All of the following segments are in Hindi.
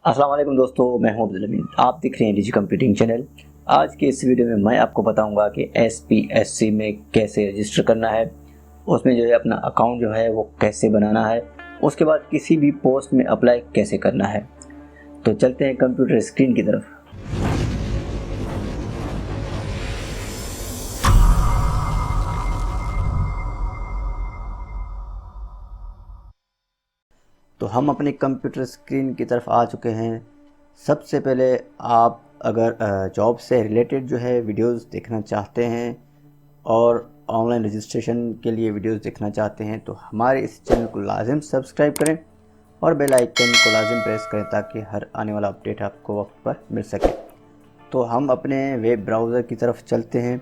अस्सलाम वालेकुम दोस्तों, मैं हूं अब्दुल अमीन। आप देख रहे हैं डिजी कंप्यूटिंग चैनल। आज के इस वीडियो में मैं आपको बताऊंगा कि एसपीएससी में कैसे रजिस्टर करना है, उसमें जो है अपना अकाउंट जो है वो कैसे बनाना है, उसके बाद किसी भी पोस्ट में अप्लाई कैसे करना है। तो चलते हैं कंप्यूटर स्क्रीन की तरफ। तो हम अपने कंप्यूटर स्क्रीन की तरफ आ चुके हैं। सबसे पहले आप अगर जॉब से रिलेटेड जो है वीडियोस देखना चाहते हैं और ऑनलाइन रजिस्ट्रेशन के लिए वीडियोस देखना चाहते हैं तो हमारे इस चैनल को लाजिम सब्सक्राइब करें और बेल आइकन को लाजिम प्रेस करें ताकि हर आने वाला अपडेट आपको वक्त पर मिल सके। तो हम अपने वेब ब्राउज़र की तरफ चलते हैं।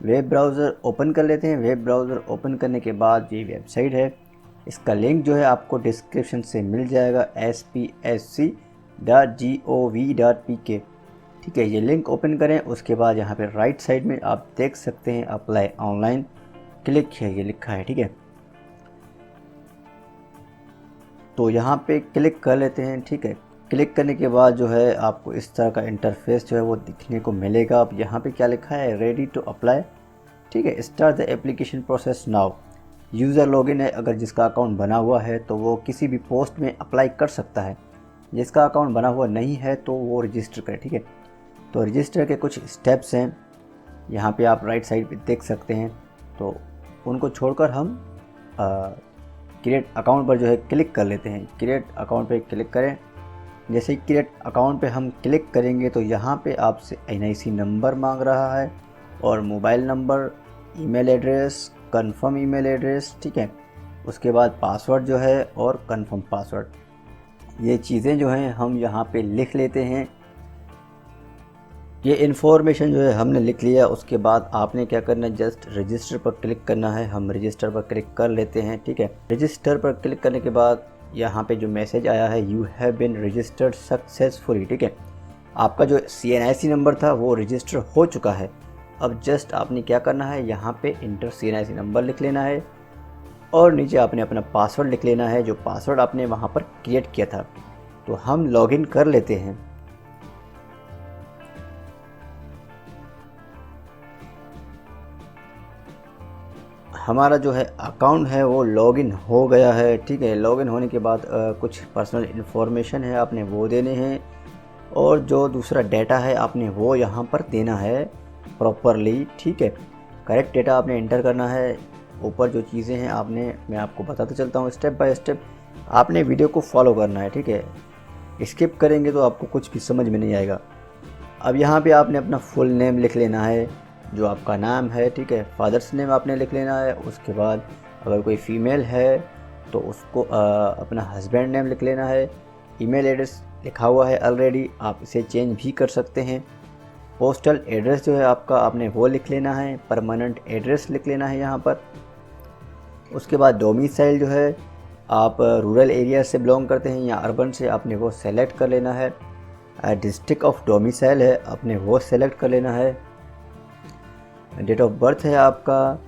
वेब ब्राउज़र ओपन कर लेते हैं। वेब ब्राउज़र ओपन करने के बाद ये वेबसाइट है, इसका लिंक जो है आपको डिस्क्रिप्शन से मिल जाएगा, spsc.gov.pk। ठीक है, ये लिंक ओपन करें। उसके बाद यहाँ पे राइट साइड में आप देख सकते हैं अप्लाई ऑनलाइन क्लिक है, ये लिखा है। ठीक है, तो यहाँ पे क्लिक कर लेते हैं। ठीक है, क्लिक करने के बाद जो है आपको इस तरह का इंटरफेस जो है वो दिखने को मिलेगा। अब यहाँ पे क्या लिखा है, रेडी टू अप्लाई। ठीक है, start the application process now. User login है, अगर जिसका अकाउंट बना हुआ है तो वो किसी भी पोस्ट में अप्लाई कर सकता है। जिसका अकाउंट बना हुआ नहीं है तो वो रजिस्टर करे। ठीक है, तो रजिस्टर के कुछ स्टेप्स हैं, यहाँ पे आप राइट साइड पे देख सकते हैं। तो उनको छोड़कर हम क्रिएट अकाउंट पर जो है क्लिक कर लेते हैं। क्रिएट अकाउंट पे क्लिक करें। जैसे ही क्रिएट अकाउंट पे हम क्लिक करेंगे तो यहाँ पे आपसे NIC नंबर मांग रहा है और mobile number, email address, confirm email address. ठीक है, उसके बाद पासवर्ड जो है और कंफर्म पासवर्ड। ये चीज़ें जो हैं हम यहाँ पे लिख लेते हैं। ये इन्फॉर्मेशन जो है हमने लिख लिया। उसके बाद आपने क्या करना है, जस्ट रजिस्टर पर क्लिक करना है। हम रजिस्टर पर क्लिक कर लेते हैं। ठीक है, रजिस्टर पर क्लिक करने के बाद यहाँ पे जो मैसेज आया है, you have been registered successfully. ठीक है, आपका जो CNIC नंबर था वो रजिस्टर हो चुका है। अब जस्ट आपने क्या करना है, यहाँ पे इंटर CNIC नंबर लिख लेना है और नीचे आपने अपना पासवर्ड लिख लेना है, जो पासवर्ड आपने वहाँ पर क्रिएट किया था। तो हम लॉगिन कर लेते हैं। हमारा जो है अकाउंट है वो लॉगिन हो गया है। ठीक है, लॉगिन होने के बाद कुछ पर्सनल इन्फॉर्मेशन है आपने वो देने हैं और जो दूसरा डेटा है आपने वो यहाँ पर देना है प्रॉपरली। ठीक है, करेक्ट डेटा आपने इंटर करना है। ऊपर जो चीज़ें हैं मैं आपको बताता चलता हूँ स्टेप बाय स्टेप। आपने वीडियो को फॉलो करना है। ठीक है, स्किप करेंगे तो आपको कुछ भी समझ में नहीं आएगा। अब यहाँ पे आपने अपना फुल नेम लिख लेना है, जो आपका नाम है। ठीक है, फादर्स नेम आपने लिख लेना है। उसके बाद अगर कोई फ़ीमेल है तो उसको अपना हस्बैंड नेम लिख लेना है। ईमेल एड्रेस लिखा हुआ है ऑलरेडी, आप इसे चेंज भी कर सकते हैं। पोस्टल एड्रेस जो है आपका आपने वो लिख लेना है। परमानेंट एड्रेस लिख लेना है यहाँ पर। उसके बाद डोमिसाइल जो है, आप रूरल एरिया से बिलोंग करते हैं या अर्बन से, आपने वो सेलेक्ट कर लेना है। डिस्ट्रिक्ट ऑफ डोमिसाइल है, आपने वो सेलेक्ट कर लेना है। डेट ऑफ बर्थ है आपका,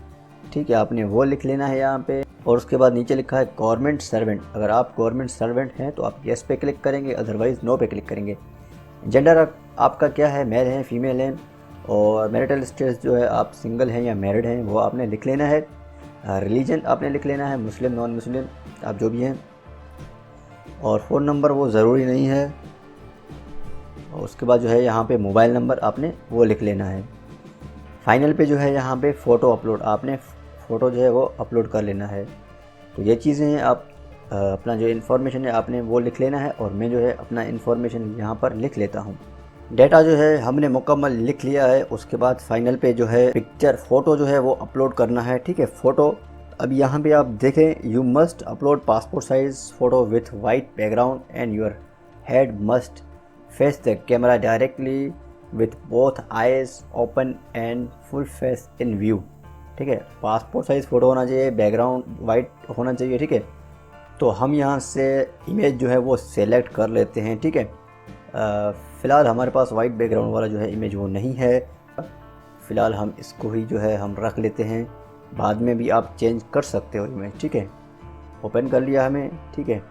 ठीक है, आपने वो लिख लेना है यहाँ पे। और उसके बाद नीचे लिखा है गवर्नमेंट सर्वेंट। अगर आप गवर्नमेंट सर्वेंट हैं तो आप येस पे क्लिक करेंगे, अदरवाइज़ नो पे क्लिक करेंगे। जेंडर आपका क्या है, मेल है, फीमेल है। और मैरिटल स्टेटस जो है, आप सिंगल हैं या मैरिड हैं, वो आपने लिख लेना है। रिलीजन आपने लिख लेना है, मुस्लिम, नॉन मुस्लिम, आप जो भी हैं। और फ़ोन नंबर वो ज़रूरी नहीं है। और उसके बाद जो है यहाँ पे मोबाइल नंबर आपने वो लिख लेना है। फाइनल पे जो है यहाँ पे फ़ोटो अपलोड, आपने फ़ोटो जो है वो अपलोड कर लेना है। तो ये चीज़ें हैं, आप अपना जो इन्फॉर्मेशन है आपने वो लिख लेना है। और मैं जो है अपना इन्फॉर्मेशन यहाँ पर लिख लेता हूँ। डेटा जो है हमने मुकम्मल लिख लिया है। उसके बाद फाइनल पे जो है पिक्चर, फ़ोटो जो है वो अपलोड करना है। ठीक है, फ़ोटो अब यहाँ पे आप देखें, you must upload passport size photo with white background and your head must face the camera directly with both eyes open and full face in view. ठीक है, पासपोर्ट साइज़ फ़ोटो होना चाहिए, बैकग्राउंड वाइट होना चाहिए। ठीक है, तो हम यहाँ से इमेज जो है वो सेलेक्ट कर लेते हैं। ठीक है, फ़िलहाल हमारे पास वाइट बैकग्राउंड वाला जो है इमेज वो नहीं है। फ़िलहाल हम इसको ही जो है हम रख लेते हैं, बाद में भी आप चेंज कर सकते हो इमेज। ठीक है, ओपन कर लिया हमें। ठीक है,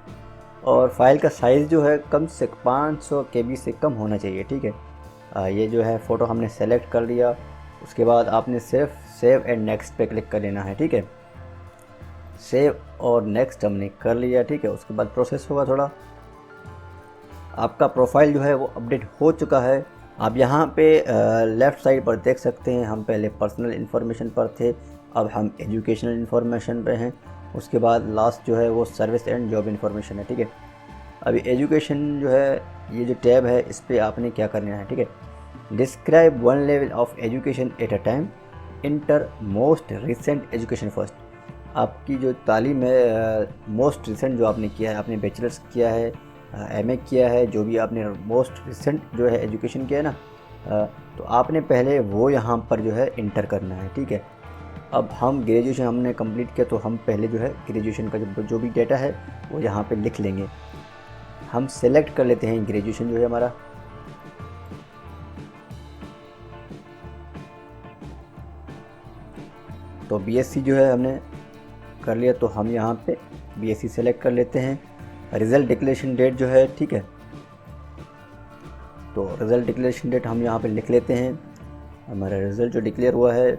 और फाइल का साइज़ जो है कम से 500 KB से कम होना चाहिए, ठीक है। ये जो है फ़ोटो हमने सेलेक्ट कर लिया। उसके बाद आपने सिर्फ सेव एंड नेक्स्ट पे क्लिक कर लेना है, ठीक है। सेव और नेक्स्ट हमने कर लिया, ठीक है। उसके बाद प्रोसेस होगा थोड़ा। आपका प्रोफाइल जो है वो अपडेट हो चुका है। आप यहाँ पे लेफ़्ट साइड पर देख सकते हैं, हम पहले पर्सनल इन्फॉर्मेशन पर थे, अब हम एजुकेशनल इन्फॉर्मेशन पे हैं। उसके बाद लास्ट जो है वो सर्विस एंड जॉब इन्फॉर्मेशन है, ठीक है। अभी एजुकेशन जो है, ये जो टैब है इस पर आपने क्या करना है, ठीक है। Describe one level of education at a time, inter most recent education first. आपकी जो तालीम है मोस्ट रिसेंट जो आपने किया है, आपने बैचलर्स किया है, एमए किया है, जो भी आपने मोस्ट रिसेंट जो है एजुकेशन किया है ना, तो आपने पहले वो यहाँ पर जो है इंटर करना है, ठीक है। अब हम ग्रेजुएशन हमने कंप्लीट किया, तो हम पहले जो है ग्रेजुएशन का जो भी डेटा है वो यहाँ पे लिख लेंगे। हम सेलेक्ट कर लेते हैं ग्रेजुएशन जो है हमारा। तो बीएससी जो है हमने कर लिया, तो हम यहाँ पे बीएससी सेलेक्ट कर लेते हैं। रिज़ल्ट डिक्लेरेशन डेट जो है, ठीक है, तो रिज़ल्ट डिक्लेरेशन डेट हम यहाँ पे लिख लेते हैं। हमारा रिज़ल्ट जो डिक्लेयर हुआ है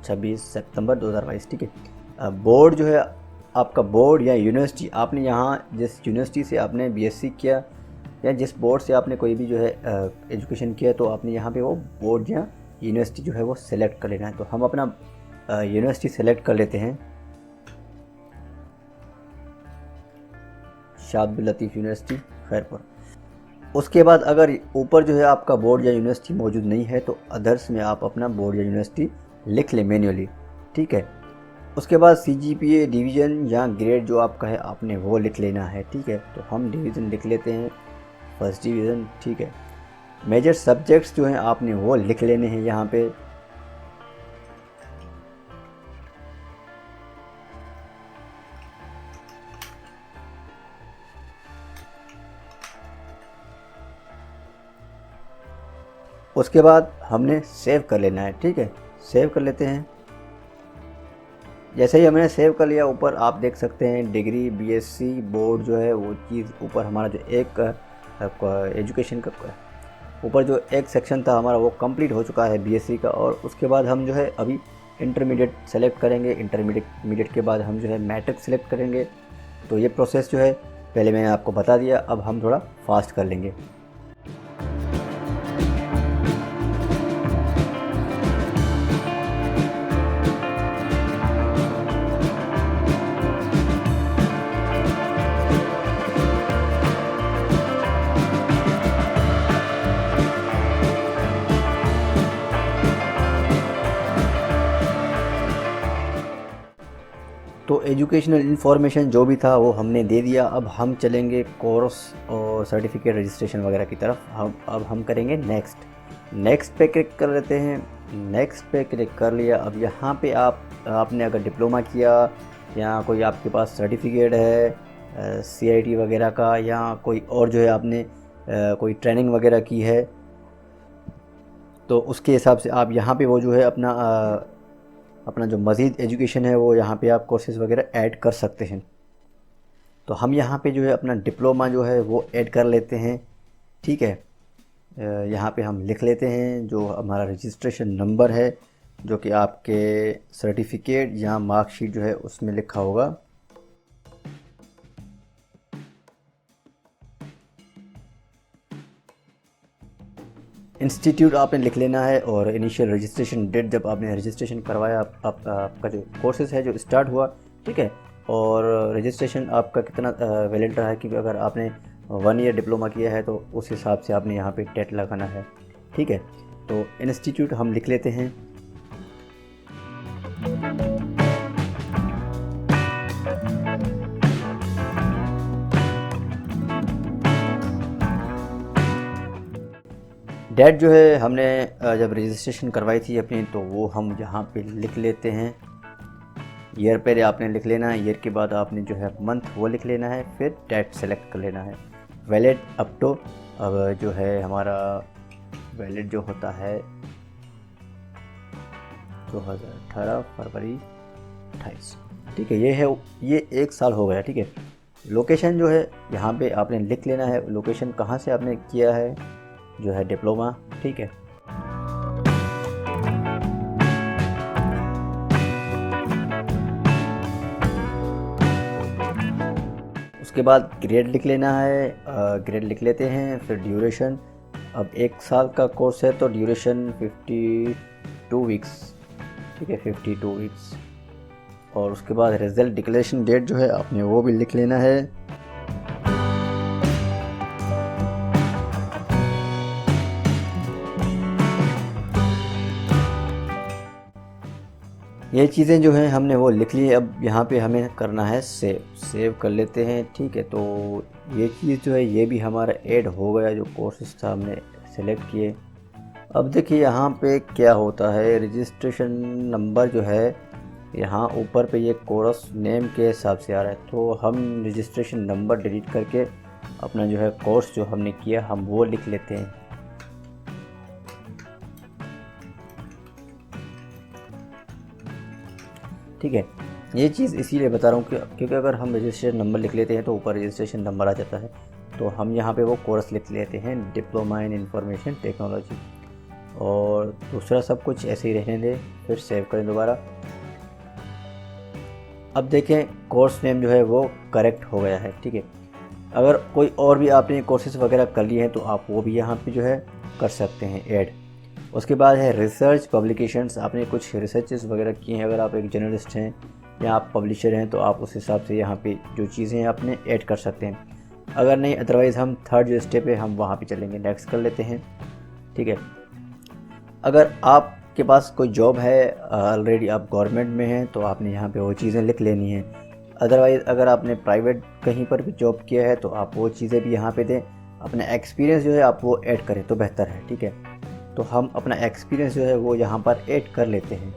26 सितंबर 2022, ठीक है। बोर्ड जो है आपका, बोर्ड या यूनिवर्सिटी, आपने यहाँ जिस यूनिवर्सिटी से आपने बीएससी किया या जिस बोर्ड से आपने कोई भी जो है एजुकेशन किया, तो आपने यहाँ पे वो बोर्ड या यूनिवर्सिटी जो है वो सिलेक्ट कर लेना है। तो हम अपना यूनिवर्सिटी सेलेक्ट कर लेते हैं, शाह अब्दुल लतीफ़ यूनिवर्सिटी खैरपुर। उसके बाद अगर ऊपर जो है आपका बोर्ड या यूनिवर्सिटी मौजूद नहीं है, तो अदर्स में आप अपना बोर्ड या यूनिवर्सिटी लिख लें मैन्युअली, ठीक है। उसके बाद सीजीपीए, डिवीज़न या ग्रेड जो आपका है आपने वो लिख लेना है, ठीक है। तो हम डिवीज़न लिख लेते हैं, फर्स्ट डिवीज़न, ठीक है। मेजर सब्जेक्ट्स जो हैं आपने वो लिख लेने हैं यहाँ पे। उसके बाद हमने सेव कर लेना है, ठीक है। सेव कर लेते हैं। जैसे ही हमने सेव कर लिया, ऊपर आप देख सकते हैं डिग्री बीएससी बोर्ड जो है वो चीज़ ऊपर हमारा जो एक एजुकेशन का ऊपर जो एक सेक्शन था हमारा वो कंप्लीट हो चुका है बीएससी का। और उसके बाद हम जो है अभी इंटरमीडिएट सेलेक्ट करेंगे। इंटरमीडिएट के बाद हम जो है मैट्रिक सेलेक्ट करेंगे। तो ये प्रोसेस जो है पहले मैंने आपको बता दिया, अब हम थोड़ा फास्ट कर लेंगे। तो एजुकेशनल इन्फॉर्मेशन जो भी था वो हमने दे दिया। अब हम चलेंगे कोर्स और सर्टिफिकेट रजिस्ट्रेशन वगैरह की तरफ। अब हम करेंगे नेक्स्ट पे क्लिक कर लेते हैं। नेक्स्ट पे क्लिक कर लिया। अब यहाँ पे आपने अगर डिप्लोमा किया या कोई आपके पास सर्टिफिकेट है सीआईटी वगैरह का, या कोई और जो है आपने कोई ट्रेनिंग वगैरह की है, तो उसके हिसाब से आप यहाँ पे वो जो है अपना जो मज़ीद एजुकेशन है वो यहाँ पे आप कोर्सेज़ वगैरह ऐड कर सकते हैं। तो हम यहाँ पे जो है अपना डिप्लोमा जो है वो ऐड कर लेते हैं, ठीक है। यहाँ पे हम लिख लेते हैं जो हमारा रजिस्ट्रेशन नंबर है, जो कि आपके सर्टिफिकेट या मार्कशीट जो है उसमें लिखा होगा। इंस्टीट्यूट आपने लिख लेना है, और इनिशियल रजिस्ट्रेशन डेट जब आपने रजिस्ट्रेशन करवाया, आपका जो कोर्सेज़ है जो स्टार्ट हुआ, ठीक है। और रजिस्ट्रेशन आपका कितना वैलिड रहा है, क्योंकि अगर आपने 1 ईयर डिप्लोमा किया है तो उस हिसाब से आपने यहाँ पे टेट लगाना है, ठीक है। तो इंस्टीट्यूट हम लिख लेते हैं। डेट जो है हमने जब रजिस्ट्रेशन करवाई थी अपनी, तो वो हम यहाँ पे लिख लेते हैं। ईयर पहले आपने लिख लेना है, ईयर के बाद आपने जो है मंथ वो लिख लेना है, फिर डेट सेलेक्ट कर लेना है। वैलिड अप टू, अब जो है हमारा वैलिड जो होता है 2018 फरवरी 2028। ठीक है, ये 1 साल हो गया। ठीक है, लोकेशन जो है यहाँ पे आपने लिख लेना है, लोकेशन कहाँ से आपने किया है जो है डिप्लोमा। ठीक है, उसके बाद ग्रेड लिख लेना है, ग्रेड लिख लेते हैं। फिर ड्यूरेशन, अब 1 साल का कोर्स है तो ड्यूरेशन 52 वीक्स। ठीक है, 52 वीक्स। और उसके बाद रिज़ल्ट डिक्लेरेशन डेट जो है आपने वो भी लिख लेना है। ये चीज़ें जो हैं हमने वो लिख ली है। अब यहाँ पे हमें करना है सेव कर लेते हैं। ठीक है, तो ये चीज़ जो है ये भी हमारा ऐड हो गया, जो कोर्सेज था हमने सेलेक्ट किए। अब देखिए यहाँ पे क्या होता है, रजिस्ट्रेशन नंबर जो है यहाँ ऊपर पे ये कोर्स नेम के हिसाब से आ रहा है, तो हम रजिस्ट्रेशन नंबर डिलीट करके अपना जो है कोर्स जो हमने किया हम वो लिख लेते हैं। ठीक है, ये चीज़ इसीलिए बता रहा हूँ क्योंकि अगर हम रजिस्ट्रेशन नंबर लिख लेते हैं तो ऊपर रजिस्ट्रेशन नंबर आ जाता है, तो हम यहाँ पे वो कोर्स लिख लेते हैं, डिप्लोमा इन इंफॉर्मेशन टेक्नोलॉजी। और दूसरा सब कुछ ऐसे ही रहने दें, फिर सेव करें दोबारा। अब देखें कोर्स नेम जो है वो करेक्ट हो गया है। ठीक है, अगर कोई और भी आपने कोर्सेज वगैरह कर लिए हैं तो आप वो भी यहाँ पे जो है कर सकते हैं ऐड। उसके बाद है रिसर्च पब्लिकेशंस, आपने कुछ रिसर्चेस वगैरह किए हैं, अगर आप एक जर्नलिस्ट हैं या आप पब्लिशर हैं तो आप उस हिसाब से यहाँ पे जो चीज़ें हैं आपने ऐड कर सकते हैं। अगर नहीं, अदरवाइज़ हम थर्ड जो स्टेप है हम वहाँ पे चलेंगे, नेक्स्ट कर लेते हैं। ठीक है, अगर आपके पास कोई जॉब है, ऑलरेडी आप गवर्नमेंट में हैं, तो आपने यहाँ पे वो चीज़ें लिख लेनी हैं। अदरवाइज़ अगर आपने प्राइवेट कहीं पर भी जॉब किया है तो आप वो चीज़ें भी यहाँ पे दें। अपना एक्सपीरियंस जो है आप वो ऐड करें तो बेहतर है। ठीक है, तो हम अपना एक्सपीरियंस जो है वो यहाँ पर ऐड कर लेते हैं।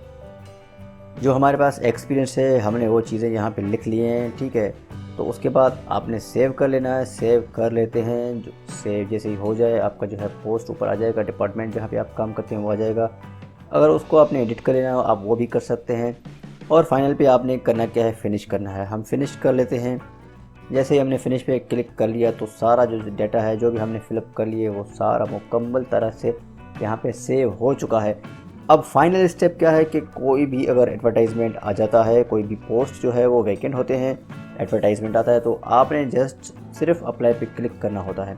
जो हमारे पास एक्सपीरियंस है हमने वो चीज़ें यहाँ पे लिख लिए हैं। ठीक है, तो उसके बाद आपने सेव कर लेना है, सेव कर लेते हैं। जो सेव जैसे ही हो जाए आपका जो है पोस्ट ऊपर आ जाएगा, डिपार्टमेंट जहाँ पे आप काम करते हैं वो आ जाएगा। अगर उसको आपने एडिट कर लेना हो आप वो भी कर सकते हैं। और फाइनल पे आपने करना क्या है, फिनिश करना है। हम फिनिश कर लेते हैं। जैसे ही हमने फिनिश पे क्लिक कर लिया तो सारा जो डाटा है जो भी हमने फिलअप कर लिए वो सारा मुकम्मल तरह से यहाँ पे सेव हो चुका है। अब फाइनल स्टेप क्या है कि कोई भी अगर एडवर्टाइजमेंट आ जाता है, कोई भी पोस्ट जो है वो वैकेंट होते हैं, एडवर्टाइजमेंट आता है, तो आपने जस्ट सिर्फ अप्लाई पे क्लिक करना होता है।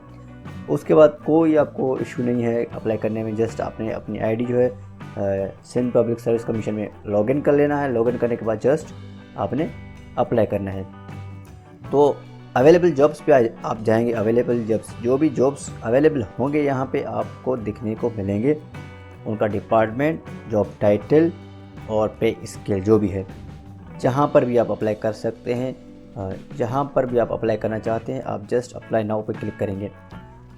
उसके बाद कोई आपको इशू नहीं है अप्लाई करने में। जस्ट आपने अपनी आईडी जो है सिंध पब्लिक सर्विस कमीशन में लॉगिन कर लेना है। लॉगिन करने के बाद जस्ट आपने अप्लाई करना है। तो अवेलेबल जॉब्स पे आप जाएंगे, अवेलेबल जॉब्स जो भी जॉब्स अवेलेबल होंगे यहाँ पे आपको दिखने को मिलेंगे, उनका डिपार्टमेंट, जॉब टाइटल और पे स्केल जो भी है। जहाँ पर भी आप अप्लाई कर सकते हैं, जहाँ पर भी आप अप्लाई करना चाहते हैं आप जस्ट अप्लाई नाउ पे क्लिक करेंगे।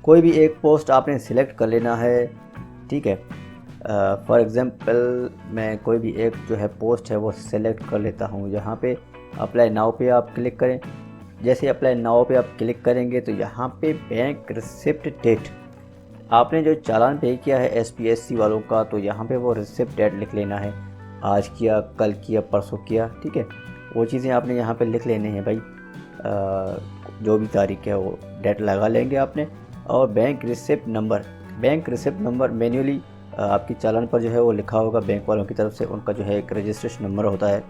कोई भी एक पोस्ट आपने सिलेक्ट कर लेना है। ठीक है, फॉर एग्ज़ाम्पल मैं कोई भी एक जो है पोस्ट है वो सिलेक्ट कर लेता हूँ। यहाँ पे अप्लाई नाउ पे आप क्लिक करें। जैसे अप्लाई नाउ पे आप क्लिक करेंगे तो यहाँ पे बैंक रिसिप्ट डेट, आपने जो चालान पे किया है SPSC वालों का, तो यहाँ पे वो रिसिप्ट डेट लिख लेना है। आज किया, कल किया, परसों किया। ठीक है, वो चीज़ें आपने यहाँ पे लिख लेने हैं भाई। जो भी तारीख है वो डेट लगा लेंगे आपने। और बैंक रिसिप्ट नंबर मैन्युअली आपकी चालान पर जो है वो लिखा होगा बैंक वालों की तरफ से, उनका जो है एक रजिस्ट्रेशन नंबर होता है।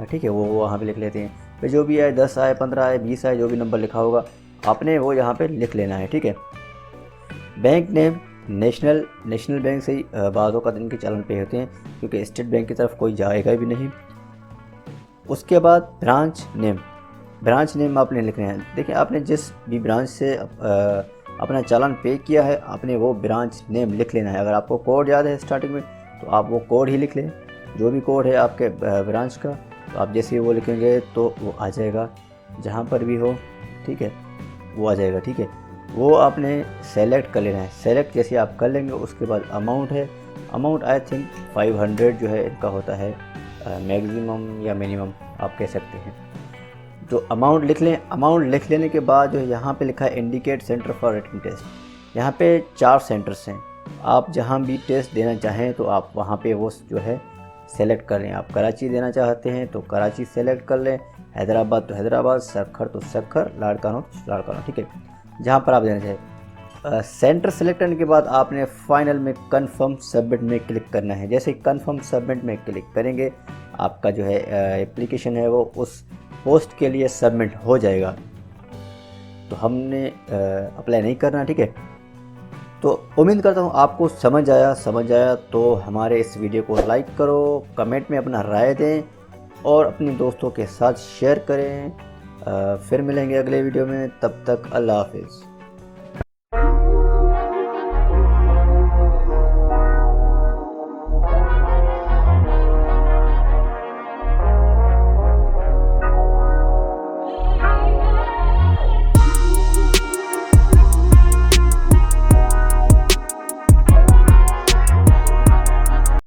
ठीक है, वो वहाँ पे लिख लेते हैं। फिर जो भी आए 10 आए, 15 आए, 20 आए, जो भी नंबर लिखा होगा आपने वो यहाँ पे लिख लेना है। ठीक है, बैंक नेम नेशनल बैंक से ही बाज़ों का दिन के चालान पे होते हैं, क्योंकि स्टेट बैंक की तरफ कोई जाएगा भी नहीं। उसके बाद ब्रांच नेम आपने लिखना है। देखिए, आपने जिस भी ब्रांच से अपना चालान पे किया है आपने वो ब्रांच नेम लिख लेना है। अगर आपको कोड याद है स्टार्टिंग में तो आप वो कोड ही लिख लें, जो भी कोड है आपके ब्रांच का, तो आप जैसे ही वो लिखेंगे तो वो आ जाएगा, जहाँ पर भी हो। ठीक है, वो आ जाएगा। ठीक है, वो आपने सेलेक्ट कर लेना है। सेलेक्ट जैसे आप कर लेंगे उसके बाद अमाउंट आई थिंक 500 जो है इनका होता है मैक्सिमम या मिनिमम आप कह सकते हैं। तो अमाउंट लिख लें। अमाउंट लिख लेने के बाद जो यहाँ पे लिखा है indicate centre for written test, यहाँ पे 4 सेंटर्स हैं। आप जहाँ भी टेस्ट देना चाहें तो आप वहाँ पे वो जो है सेलेक्ट कर लें। आप कराची देना चाहते हैं तो कराची सेलेक्ट कर लें, हैदराबाद तो हैदराबाद, सखर तो सखर, लाड़काना तो लाड़काना, ठीक है, जहाँ पर आप देना चाहें। सेंटर सेलेक्ट करने के बाद आपने फाइनल में कन्फर्म सबमिट में क्लिक करना है। जैसे कन्फर्म सबमिट में क्लिक करेंगे आपका जो है एप्लीकेशन है वो उस पोस्ट के लिए सबमिट हो जाएगा। तो हमने अप्लाई नहीं करना, ठीक है। तो उम्मीद करता हूँ आपको समझ आया तो हमारे इस वीडियो को लाइक करो, कमेंट में अपना राय दें और अपने दोस्तों के साथ शेयर करें। फिर मिलेंगे अगले वीडियो में, तब तक अल्लाह हाफिज़।